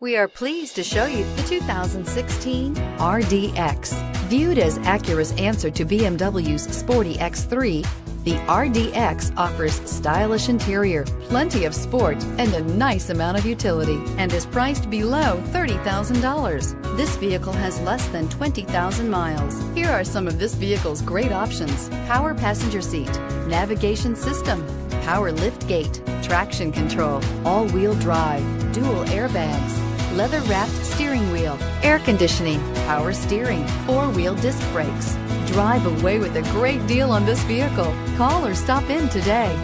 We are pleased to show you the 2016 RDX. Viewed as Acura's answer to BMW's sporty X3, the RDX offers stylish interior, plenty of sport, and a nice amount of utility, and is priced below $30,000. This vehicle has less than 20,000 miles. Here are some of this vehicle's great options: power passenger seat, navigation system, power liftgate, traction control, all-wheel drive, dual airbags, leather-wrapped steering wheel, air conditioning, power steering, four-wheel disc brakes. Drive away with a great deal on this vehicle. Call or stop in today.